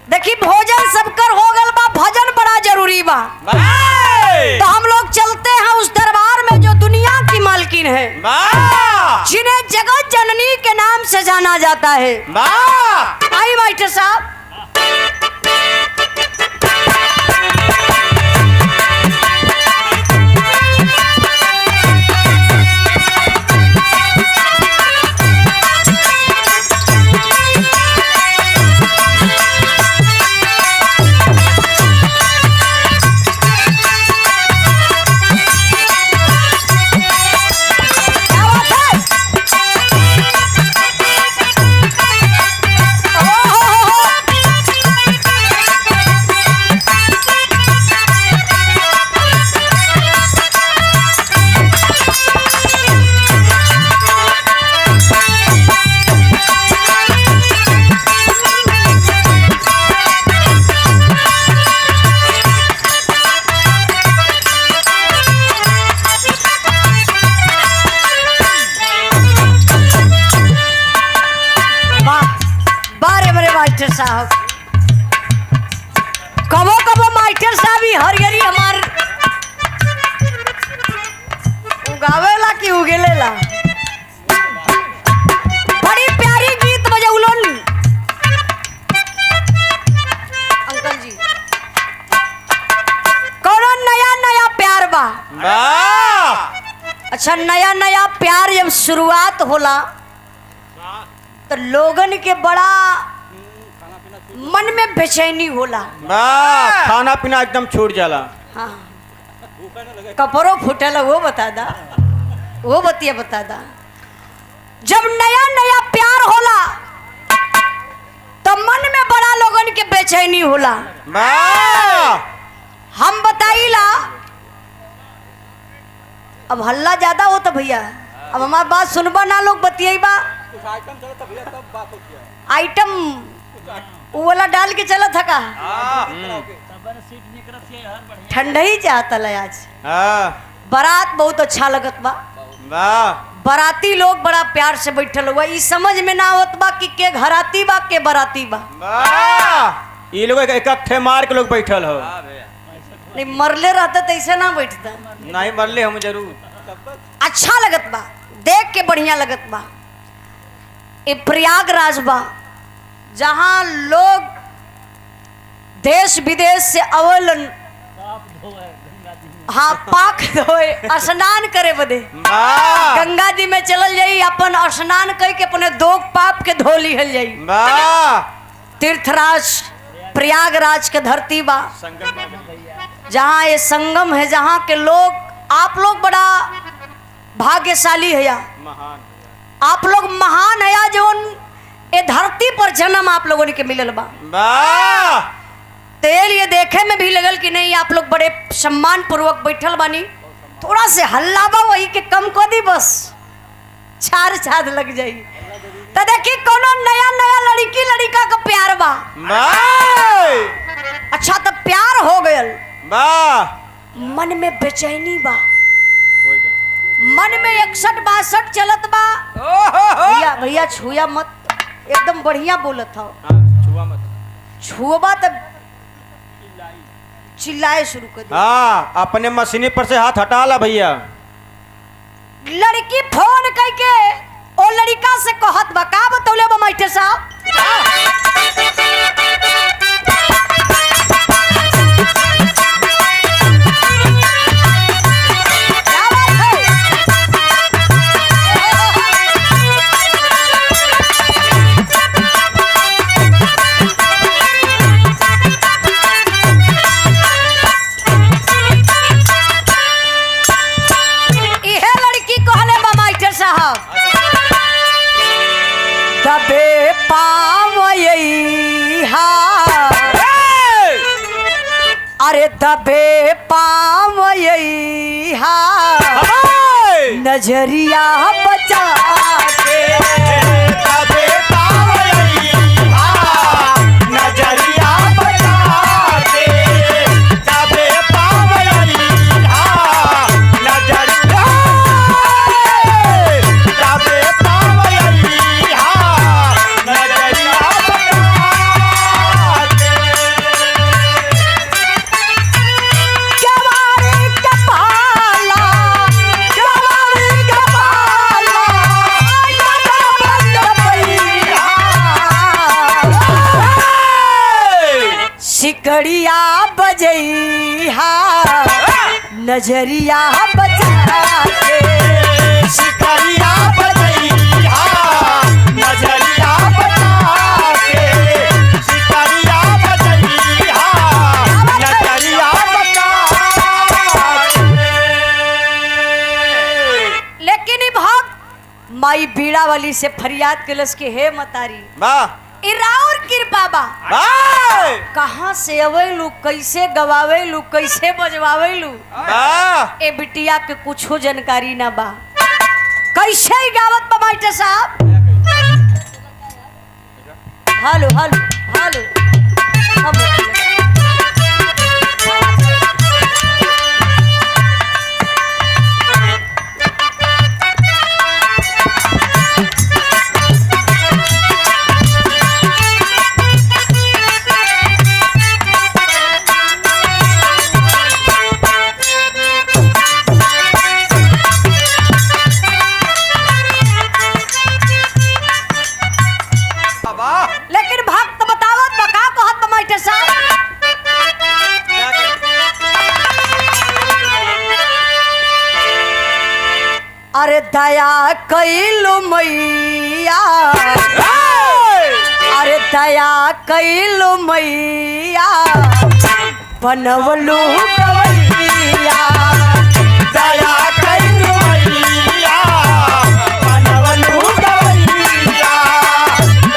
देखी भोजन सबकर हो गल बा, भजन बड़ा जरूरी बा। तो हम लोग चलते हैं उस दरबार में जो दुनिया की मालकिन है, जिन्हें जगत जननी के नाम से जाना जाता है। आई मास्टर साहब, साहब कबो कबो मास्टर साहब ही हरियरी हमार उगावेला कि उगेलेला। बड़ी प्यारी गीत बजौलन अंकल जी। कौनो नया नया प्यार बा। अच्छा, नया नया प्यार जब शुरुआत होला तो लोगन के बड़ा मन में बेचैनी होला। खाना पीना एकदम छूट जाला। हाँ, कपड़ो फूटल वो बता दा, वो बतिया बता दा। जब नया नया प्यार होला तो मन में बड़ा लोगन के बेचैनी होला। हम बताइला, अब हल्ला ज्यादा हो तो भैया अब हमारी बात सुनबा ना, लोग बतियाईबा। आइटम वो वाला डाल के चला था का ठंडा ही चाहता है आज। बारात बहुत अच्छा लगत बा। बाराती लोग बड़ा प्यार से बैठल हुआ, ई समझ में ना होत बा कि के घराती बा के बाराती बा। ये लोग इकट्ठे मार के लोग बैठल हो। नहीं मरले रहता तो ऐसे ना बैठता। नहीं मरले हम जरूर। अच्छा लगत बा, देख के बढ़िया लगत बा। ये प्रयागराज बा जहाँ लोग देश विदेश से अवलन, हाँ, पाक धोए स्नान करे बदे गंगा जी में चलल जाई, अपन स्नान करके अपने दो पाप के धो लिहल जाई। तीर्थराज प्रयागराज के धरती बा जहाँ ये संगम है, जहाँ के लोग, आप लोग बड़ा भाग्यशाली है या आप लोग महान है या जो ये धरती पर जन्म आप लोगों ने के मिलल बा। तेल ये देखे में भी लगल कि नहीं आप लोग बड़े सम्मान पूर्वक बैठल बानी। थोड़ा से हल्ला बा वही के कम को दी, बस चार चाद लग जाई। तो देखी कोनो नया नया लड़की लड़का का प्यार बा। अच्छा, तो प्यार हो गयल, मन में बेचैनी बा, मन में 61-62 चलत बा। भैया भैया छुआ मत, एकदम बढ़िया बोलत हो। छुआ तब चिल्लाए शुरू कर दे। अपने मशीनी पर से हाथ हटा ला भैया। लड़की फोन करके ओ लड़का से कहत बा, का बतौले बा मास्टर साहब? दबे पावैहा, अरे दबे पावैहा, नजरिया बचा के दबे पावैहा, नजरिया बचा के दबे पावैहा, नजरिया दबे पावैहा, नजरिया बचा के। सिकड़िया बजैहा नजरिया बचा के सिकड़िया बजैहा नजरिया बचा के सिकड़िया बजैहा नजरिया बचा के। लेकिन ई भक्त माई बीड़ा वाली से फरियाद कलस के हे मतारी वाह इराउर कृपा बा वाह कहाँ से अवेलू कैसे गवावेलू कैसे बजवावेलू वाह ए बिटिया के कुछो जानकारी ना बा कैसे ही गावत बा मास्टर साहब। हेलो हेलो हेलो लेकिन भक्त बतावत बा का कहत बा मास्टर साहब। अरे दया कैलू मैया अरे दया कैलू मैया बनवलू गवैया दया कैलू मैया बनवलू गवैया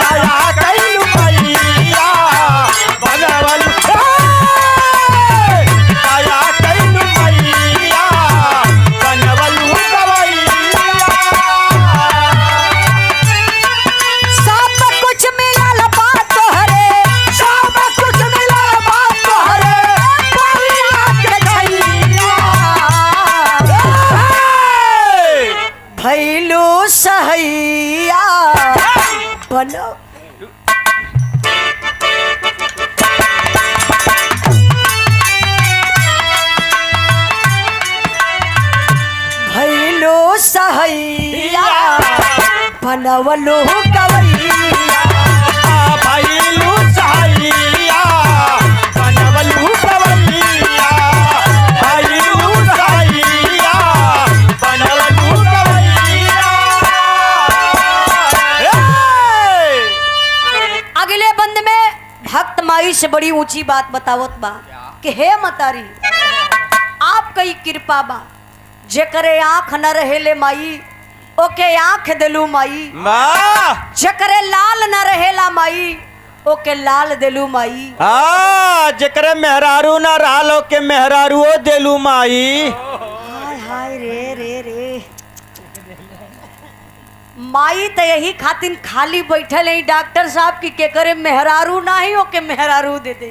दया कैलू मैया बनवलू दया कैलू मैया बनवलू गवैया। सब कुछ मिलल बा तोहरे सब कुछ मिलल बा तोहरे परिया के छैया भैलू सहैया बनो भैलू सहैया बनवलू गवैया भैलू सहैया बनवलू गवैया भैलू सहैया बनवलू गवैया। अगले बंद में भक्त माई से बड़ी ऊंची बात बतावत बा कि हे मतारी आपका ही कृपा बा जेकरे आँख न रहेले माई ओके आँख देलू माई वाह जेकरे लाल न रहेला माई ओके लाल देलू माई जेकरे मेहरारू ना रहलो के मेहरारूओ देलू माई। हाय हाय रे रे रे माई तो यही खातिर खाली बैठल है डॉक्टर साहब की के करे मेहरारू ना ही ओके मेहरारू दे दे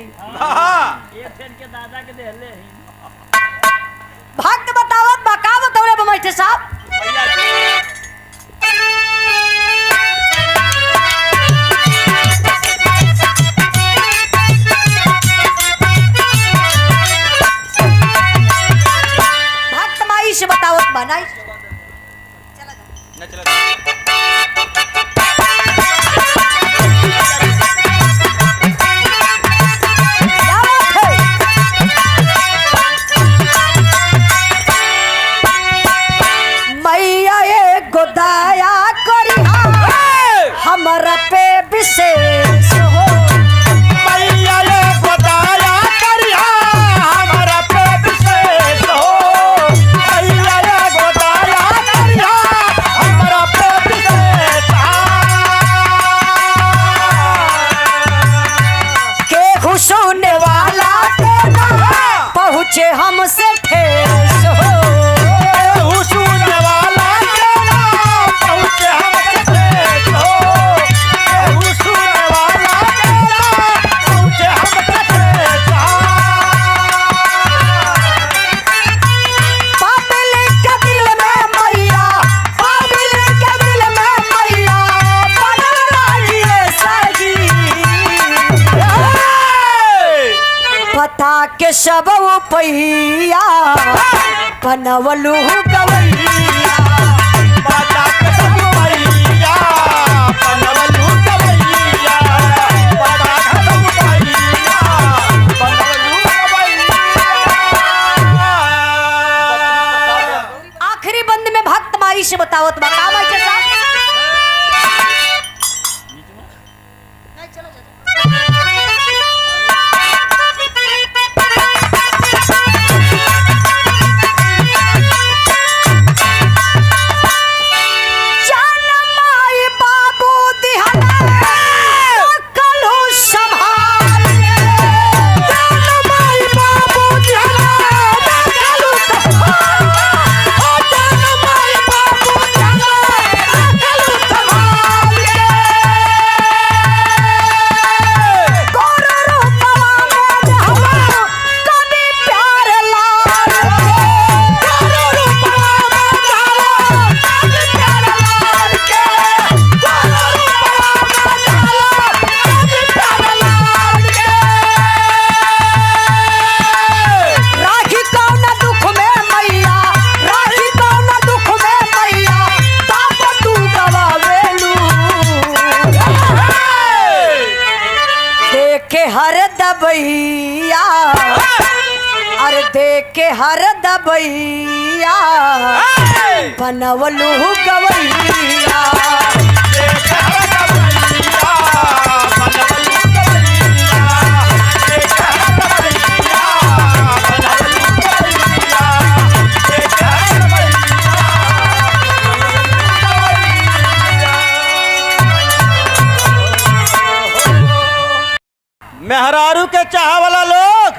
भक्त बतावत बा का बतौले बा मास्टर साहब। भक्त माई से बतावत बा नहीं क्या बात है? मैया ये गोदाया करी हमरा पे विशेष हो मैया ये बताया करिया हमारा पे विशेष हो मैया ये बताया करिया हमारा पे विशेष के हुसुने वाला के ना पहुँचे हमसे ठेस हो हुसून वाला के ना पहुँचे हमसे ठेस हो हुसून वाला के ना पहुँचे हमसे ठेस पापिल के दिल में मैया पापिल के दिल में मैया बनल रही सही पता के सब पहिया बनवलू गवैया बाटा के सब मैया बनवलू गवैया बाटा के सब मैया बतावत बा का भाई साहब नहीं चलो दबैया अरे देख के हर दबैया बनवलू गवैया मेहरारू के चाह वाला लोग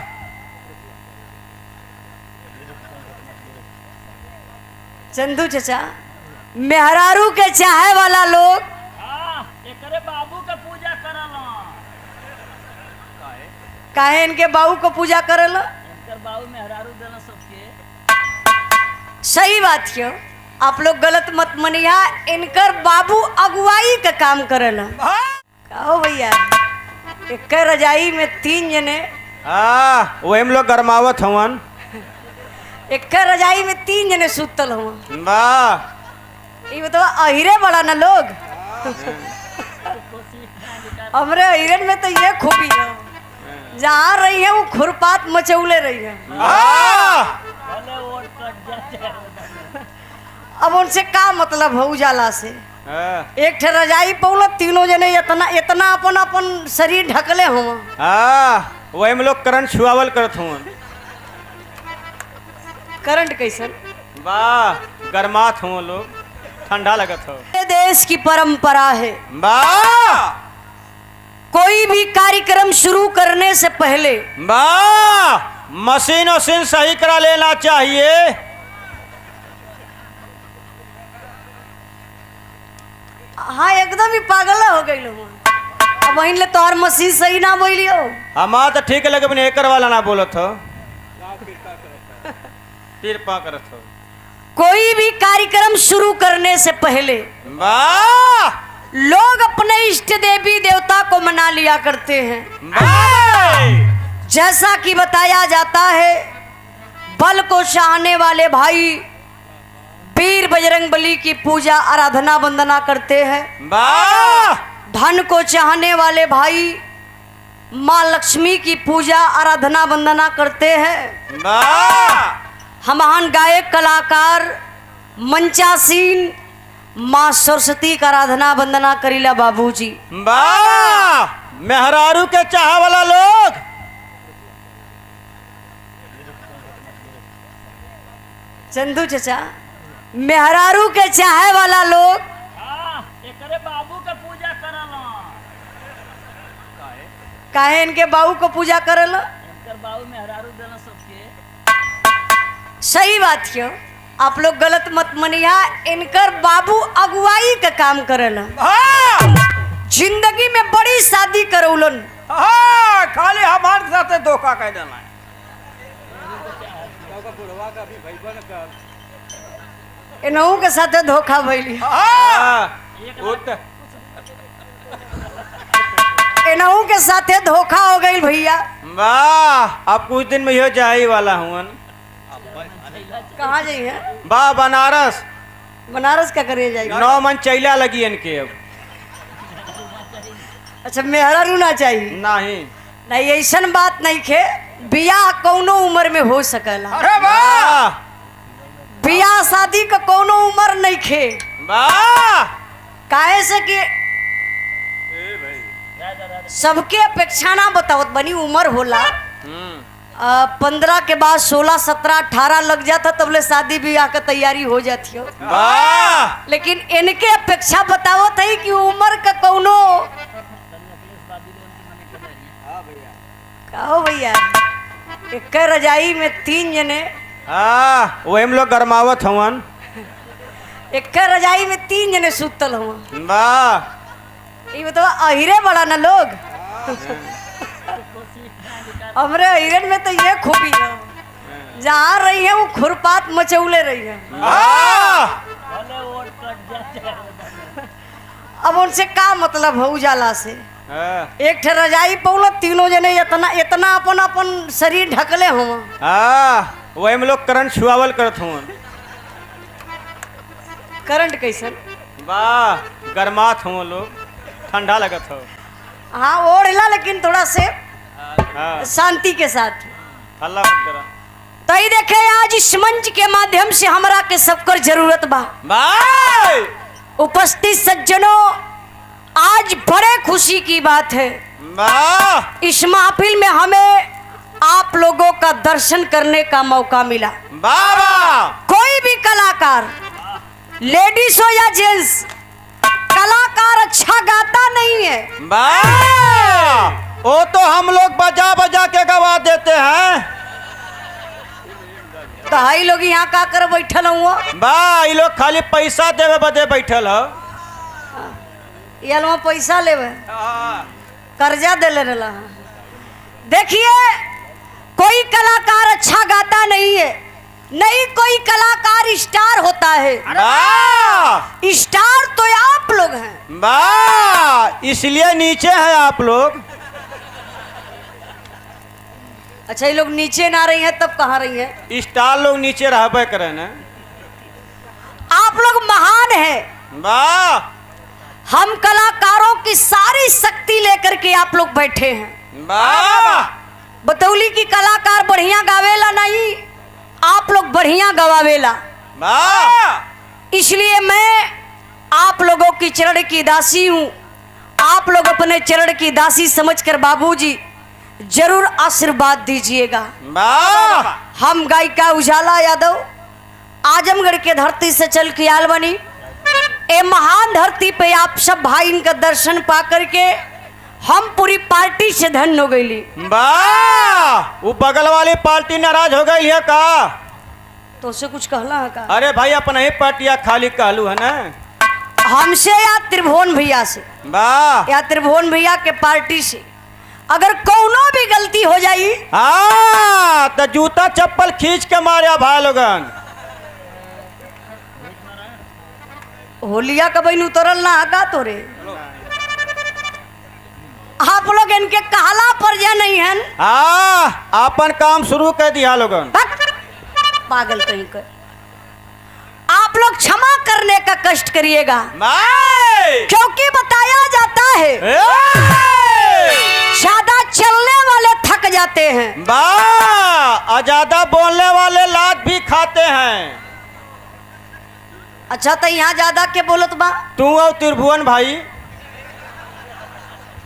चंदू चचा मेहरारू के चाहे वाला लोग एकरे बाबू के पूजा करला काहे इनके बाबू को पूजा करल इनकर बाबू मेहरारू देना सबके सही बात क्यों आप लोग गलत मत मनिया इनकर बाबू अगुवाई का काम करल कहो भैया एक रजाई में 3 जने वही हम लोग गरमावत हवन एक रजाई में 3 जने सुतल हवन वाह ये बताओ अहिरे बड़ा ना लोग हमरे अहिरन में तो ये खूबी है जहाँ रही है वो खुरपात मचौले रही है भले वोट कट जाए अब उनसे का मतलब है उजाला से एक ठे रजाई पौल तीनों जने इतना अपन अपन शरीर ढकले हो वही हम लोग करंट छुआवल करत हवन करंट कैसन वाह गरमात हो लोग ठंडा लगत हो ये देश की परंपरा है वाह कोई भी कार्यक्रम शुरू करने से पहले वाह मशीन वशीन सही करा लेना चाहिए हाँ एकदम ही पागल हो गई अब वहीं ले तोहर मशीन सही ना बोलियो हमारा तो ठीक लगे अपने एकर वाला ना बोलत हो तिरपा करत हो कोई भी कार्यक्रम शुरू करने से पहले वाह लोग अपने इष्ट देवी देवता को मना लिया करते हैं वाह जैसा कि बताया जाता है बल को चाहने वाले भाई वीर बजरंगबली की पूजा आराधना वंदना करते हैं वाह धन को चाहने वाले भाई माँ लक्ष्मी की पूजा आराधना वंदना करते हैं वाह हम महान गायक कलाकार मंचासीन माँ सरस्वती का आराधना वंदना करीला बाबूजी वाह मेहरारू के चाह वाला लोग चंदू चचा मेहरारू के चाहे वाला लोग एकरे बाबू के पूजा करला काहे इनके बाबू को पूजा करल इनकर बाबू मेहरारू देना सबके सही बात क्यों आप लोग गलत मत मनिया इनकर बाबू अगुवाई का काम करल जिंदगी में बड़ी शादी करौलन खाली हमारे साथ धोखा कह देना इनहू के साथ धोखा भइली इनहू के साथे धोखा हो गई भैया वाह अब कुछ दिन में हो जाए वाला हूँ कहाँ जाइए वाह बनारस बनारस का करिए जाइए 9 मन चैला लगी इनके अब अच्छा मेहरारू ना चाहिए नहीं नहीं ऐसा बात नहीं खे बियाह कौनो उम्र में हो सकला अरे वाह बियाह शादी का कौनो उम्र नहीं खे वाह काहे से कि सबके अपेक्षा ना बताओ बनी उम्र होला 15 के बाद 16, 17, 18 लग जाता तबले शादी ब्याह का तैयारी हो जाती हो। वाह लेकिन इनके अपेक्षा बताओ थी कि उम्र का कौनो कहो भैया एक रजाई में 3 जने हाँ वही हम लोग गरमावत हवन। एक रजाई में 3 जने सुतल हुआ। वाह ये बताओ अहिरे बड़ा ना लोग हमरे अहिरन में तो ये खूबी है जहाँ रही है वो खुरपात मचौले रही है। वाह भले वोट कट जाए अब उनसे का मतलब है उजाला से हाँ एक ठे रजाई पौला 3 जने इतना इतना अपन अपन शरीर ढकले हुआ। वही हम लोग करंट छुआवल करत हवन। करंट कैसन वाह गरमात हम लोग ठंडा लगत हो। हाँ ओढ़ला लेकिन थोड़ा से हाँ शांति के साथ। हल्ला मत करा। तो ये देखे आज इस मंच के माध्यम से हमरा के सबकर जरूरत बा। वाह उपस्थित सज्जनों आज बड़े खुशी की बात है वाह इस महफिल में हमें आप लोगों का दर्शन करने का मौका मिला। वाह कोई भी कलाकार लेडीज हो या जेंट्स कलाकार अच्छा गाता नहीं है। वाह वो तो हम लोग बजा बजा के गवा देते हैं। तो हाई लोग यहाँ का कर बैठल हुआ वाह ये लोग खाली पैसा देवे बदे बैठल हो। ये लोग पैसा लेवे कर्जा दे रहा। देखिए कोई कलाकार अच्छा गाता नहीं है नहीं कोई कलाकार स्टार होता है। वाह स्टार तो आप लोग हैं। वाह इसलिए नीचे हैं आप लोग। अच्छा ये लोग नीचे ना रही हैं तब कहाँ रही हैं? स्टार लोग नीचे रहबे करे ना। आप लोग महान हैं। वाह हम कलाकारों की सारी शक्ति लेकर के आप लोग बैठे हैं। वाह बतौली की कलाकार बढ़िया गावेला नहीं आप लोग बढ़िया गवावेला। वाह इसलिए मैं आप लोगों की चरण की दासी हूँ। आप लोग अपने चरण की दासी समझकर बाबूजी जरूर आशीर्वाद दीजिएगा। वाह हम गायिका उजाला यादव आजमगढ़ के धरती से चल के आल बनी ए महान धरती पे आप सब भाई इनका दर्शन पा करके हम पूरी पार्टी से धन्य हो गई। वाह वो बगल वाली पार्टी नाराज हो गई है का? तो उसे कुछ कहला है का? अरे भाई अपना ही पार्टिया खाली कहलू है ना। हमसे या त्रिभुवन भैया से वाह या त्रिभुवन भैया के पार्टी से अगर कौनो भी गलती हो जाई हाँ तो जूता चप्पल खींच के मारे भाई लोगन। होलिया का बहन उतरल ना हका तोरे आप लोग इनके कहला पर जा नहीं है। हाँ अपन काम शुरू कर दिया लोगन। पागल कहीं कर आप लोग क्षमा करने का कष्ट करिएगा क्योंकि बताया जाता है ज्यादा चलने वाले थक जाते हैं। वाह ज्यादा बोलने वाले लात भी खाते हैं। अच्छा तो यहाँ ज्यादा के बोलत बा तू और त्रिभुवन भाई।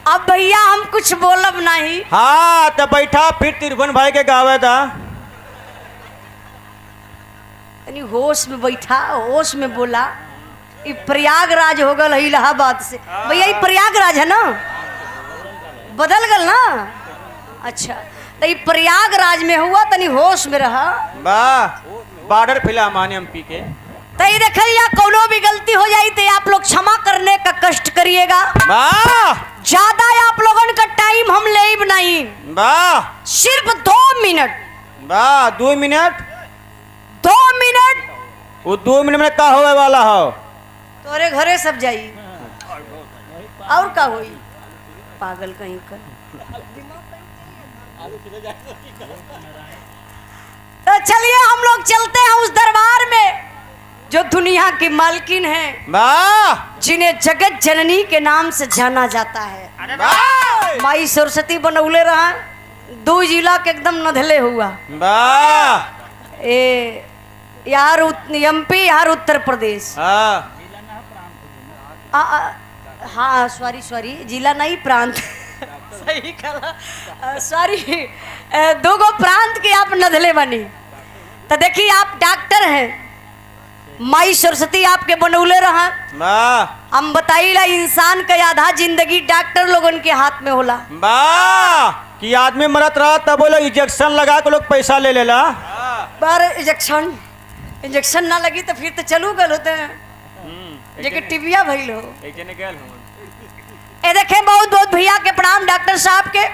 अब भैया हम कुछ बोलब नहीं। हाँ तो बैठा फिर त्रिभुवन भाई के गावे था। यानी होश में बैठा होश में बोला। ये प्रयागराज हो गल इलाहाबाद से भैया ये प्रयागराज है ना बदल गल ना। अच्छा तो ये प्रयागराज में हुआ तनी होश में रहा। वाह बॉर्डर फिल्म माने एमपी के। तो ये देखिए कोनो भी गलती हो जाए तो आप लोग क्षमा करने का कष्ट करिएगा। वाह ज्यादा आप लोगों का टाइम हम ले नहीं। वाह सिर्फ 2 मिनट। वाह 2 मिनट 2 मिनट वो 2 मिनट में का होवे वाला हो? तोरे घरे सब जाई और का होई पागल कहीं कर। तो चलिए हम लोग चलते हैं उस दरबार में जो दुनिया की मालकिन है वाह जिन्हें जगत जननी के नाम से जाना जाता है। वाह माई सरस्वती बनौले रहा 2 जिला के एकदम नधले हुआ। वाह ए यार एमपी यार उत्तर प्रदेश हाँ हाँ सॉरी जिला नहीं प्रांत सही कहा सॉरी 2 गो प्रांत के आप नधले बनी। तो देखिए आप डॉक्टर हैं, माई सरस्वती आपके बनौले रहा। वाह हम बताइला इंसान का आधा जिंदगी डॉक्टर लोगन के हाथ में होला। वाह कि आदमी मरत रहा तब वो लोग इंजेक्शन लगा के लोग पैसा ले लेला। पर इंजेक्शन ना लगी तो फिर तो चलू गल होते हैं जेके टिबिया भइल हो। ए देखे बहुत बहुत भैया के प्रणाम डॉक्टर साहब के।